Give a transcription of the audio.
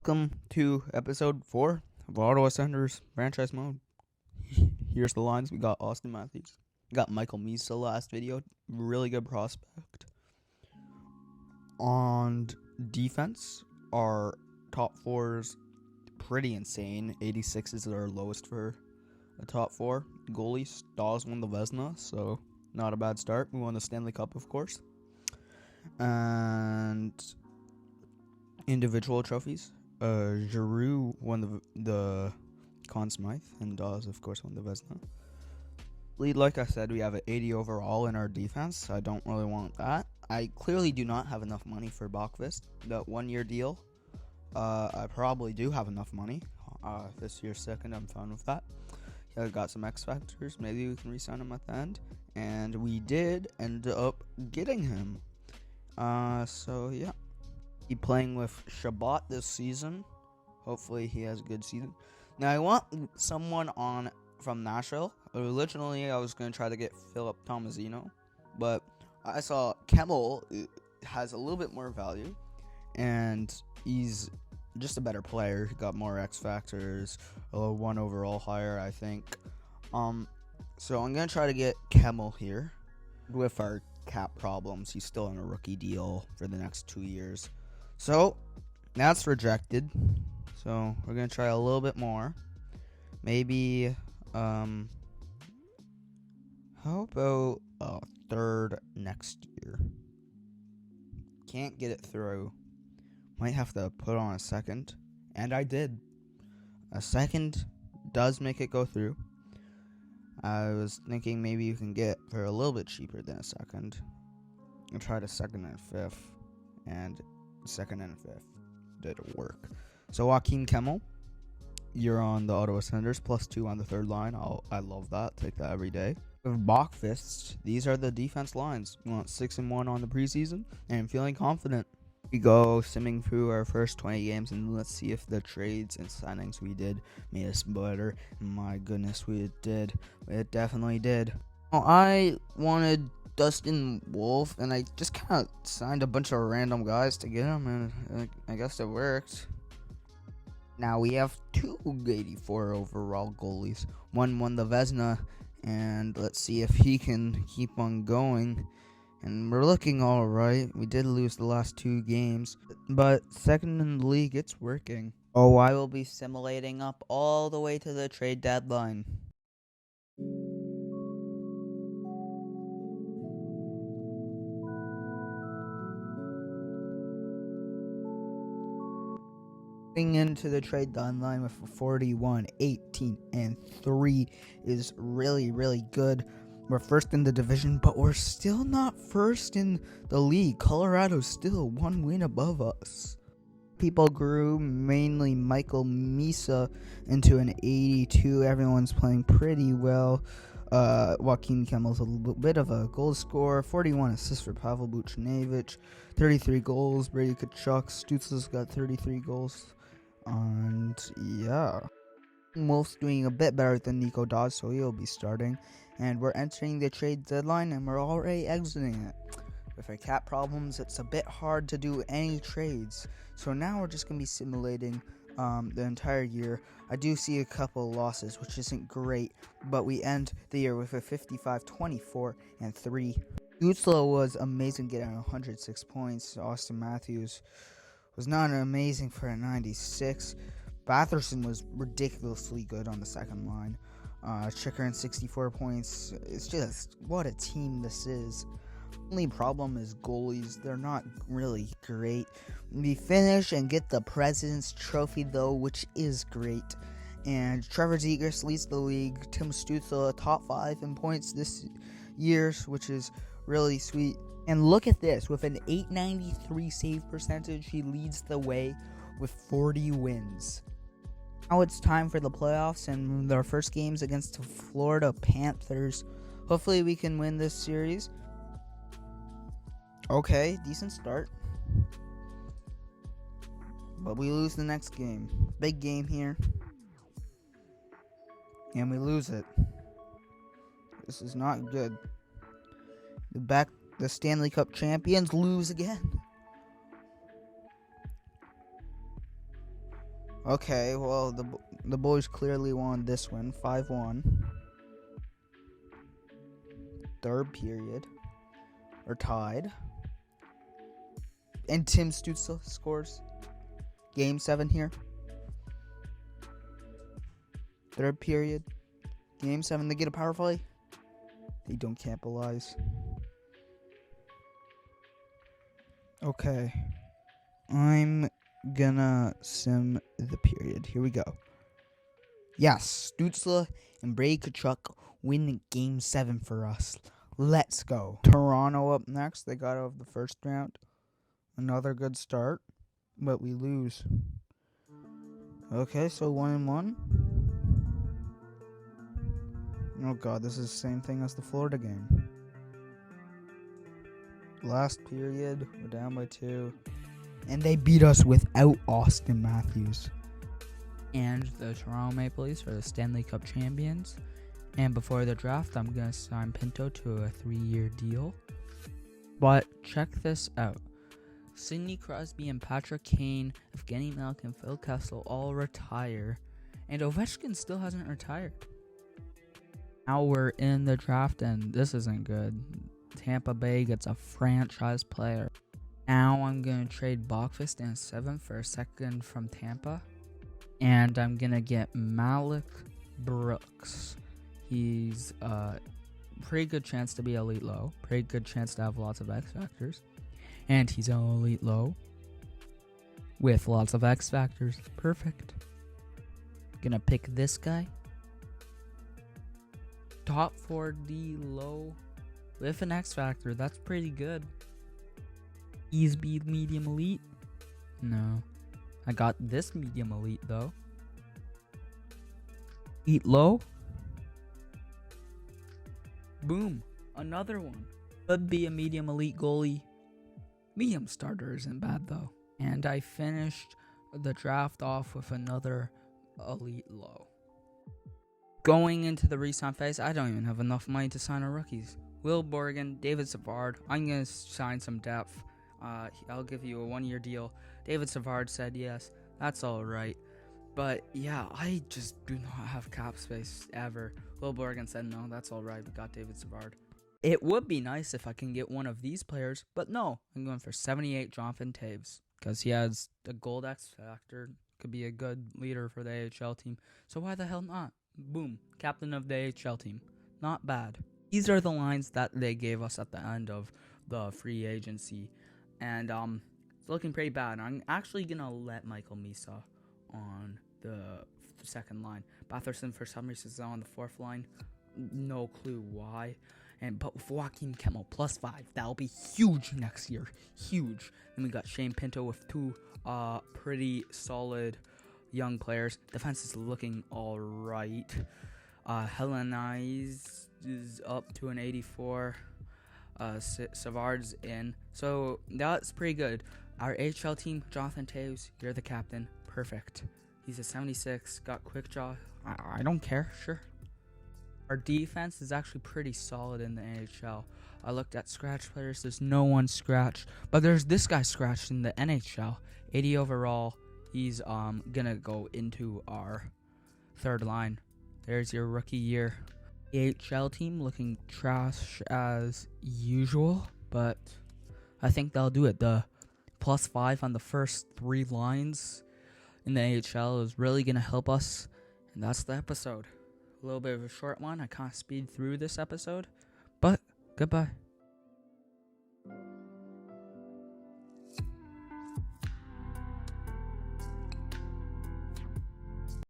Welcome to episode 4 of Ottawa Senators franchise mode. Here's the lines. We got Austin Matthews. We got Michael Misa last video. Really good prospect. On defense, our top four is pretty insane. 86 is our lowest for the top four. Goalies, Dawes won the Vezina, so not a bad start. We won the Stanley Cup, of course. And individual trophies. Giroux won the Conn Smythe, and Dawes, of course, won the Vezina. Lead, like I said, we have an 80 overall in our defense. I don't really want that. I clearly do not have enough money for Bachvist. That 1 year deal, I probably do have enough money. This year's second, I'm fine with that. I got some X factors. Maybe we can re-sign him at the end. And we did end up getting him. So yeah. Be playing with Shabbat this season. Hopefully he has a good season. Now I want someone on from Nashville. Originally I was going to try to get Philip Tomasino, but I saw Kemmel has a little bit more value, and he's just a better player. He got more X factors, a 1 overall higher, I think. So I'm going to try to get Kemmel here. With our cap problems, he's still on a rookie deal for the next 2 years. So, that's rejected. So, we're going to try a little bit more. Maybe, how about a third next year? Can't get it through. Might have to put on a second. And I did. A second does make it go through. I was thinking maybe you can get for a little bit cheaper than a second. I tried a second and a fifth. And second and fifth did work. So Joaquin Kemmel, you're on the Ottawa Senators, +2 on the third line. I love that. Take that every day. With Bachvist, these are the defense lines. We want 6-1 on the preseason, and I'm feeling confident. We go simming through our first 20 games, and let's see if the trades and signings we did made us better. My goodness, we did. It definitely did. Well, I wanted Dustin Wolf, and I just kind of signed a bunch of random guys to get him, and I guess it worked. Now we have 2 84 overall goalies. One won the Vezina, and let's see if he can keep on going. And we're looking all right. We did lose the last 2 games, but second in the league, it's working. Oh, I will be simulating up all the way to the trade deadline. Into the trade deadline with 41, 18, and 3 is really good. We're first in the division, but we're still not first in the league. Colorado's still 1 win above us. People grew, mainly Michael Misa, into an 82. Everyone's playing pretty well. Joaquin Kemmel's a little bit of a goal scorer. 41 assists for Pavel Buchnevich. 33 goals. Brady Tkachuk. Stützle's got 33 goals. And yeah, Wolf's doing a bit better than Nico Dawes, so he'll be starting. And we're entering the trade deadline, and we're already exiting it. With our cap problems, it's a bit hard to do any trades. So now we're just going to be simulating the entire year. I do see a couple losses, which isn't great, but we end the year with a 55, 24, and 3. Stützle was amazing, getting 106 points. Austin Matthews was not amazing for a 96. Batherson was ridiculously good on the second line. Chikrin 64 points. It's just what a team this is. Only problem is goalies. They're not really great. We finish and get the President's Trophy though, which is great. And Trevor Zegras leads the league. Tim Stützle top 5 in points this year, which is really sweet. And look at this, with an .893 save percentage, he leads the way with 40 wins. Now it's time for the playoffs and our first games against the Florida Panthers. Hopefully we can win this series. Okay, decent start. But we lose the next game. Big game here. And we lose it. This is not good. The Stanley Cup champions lose again. Okay, well, the boys clearly won this one, 5-1. Third period. Or tied. And Tim Stützle scores. Game 7 here. Third period. Game 7, they get a power play. They don't capitalize. Okay. I'm gonna sim the period. Here we go. Yes, Stützle and Brady Tkachuk win Game 7 for us. Let's go. Toronto up next. They got out of the first round. Another good start, but we lose. Okay, so 1-1. Oh god, this is the same thing as the Florida game. Last period, we're down by 2. And they beat us without Austin Matthews. And the Toronto Maple Leafs are the Stanley Cup champions. And before the draft, I'm going to sign Pinto to a 3-year deal. But check this out. Sidney Crosby and Patrick Kane, Evgeny Malkin, Phil Kessel all retire. And Ovechkin still hasn't retired. Now we're in the draft, and this isn't good. Tampa Bay gets a franchise player. Now I'm going to trade Bachfist and 7 for a second from Tampa. And I'm going to get Malik Brooks. He's a pretty good chance to be elite low. Pretty good chance to have lots of X factors. And he's an elite low with lots of X factors. Perfect. Gonna pick this guy. Top 4D low with an X factor. That's pretty good. Ease speed medium elite. No. I got this medium elite though. Elite low. Boom. Another one. Could be a medium elite goalie. Medium starter isn't bad though. And I finished the draft off with another elite low. Going into the re-sign phase, I don't even have enough money to sign our rookies. Will Borgen, David Savard. I'm going to sign some depth. I'll give you a 1-year deal. David Savard said yes. That's alright. But yeah, I just do not have cap space ever. Will Borgen said no, that's alright. We got David Savard. It would be nice if I can get one of these players, but no. I'm going for 78 Jonathan Toews because he has a gold X factor. Could be a good leader for the AHL team. So why the hell not? Boom. Captain of the AHL team. Not bad. These are the lines that they gave us at the end of the free agency. And it's looking pretty bad. I'm actually going to let Michael Misa on the second line. Batherson for some reason is on the fourth line. No clue why. But with Joaquin Kemmel +5, that'll be huge next year. Huge. Then we got Shane Pinto with 2 pretty solid young players. Defense is looking alright. Helenize is up to an 84. Savard's in. So that's pretty good. Our HL team, Jonathan Toews, you're the captain. Perfect. He's a 76. Got quick draw. I don't care. Sure. Our defense is actually pretty solid in the NHL. I looked at scratch players. There's no one scratched. But there's this guy scratched in the NHL. 80 overall. He's gonna go into our third line. There's your rookie year. The AHL team looking trash as usual. But I think they'll do it. The +5 on the first 3 lines in the AHL is really gonna help us. And that's the episode. A little bit of a short one. I can't speed through this episode, but goodbye.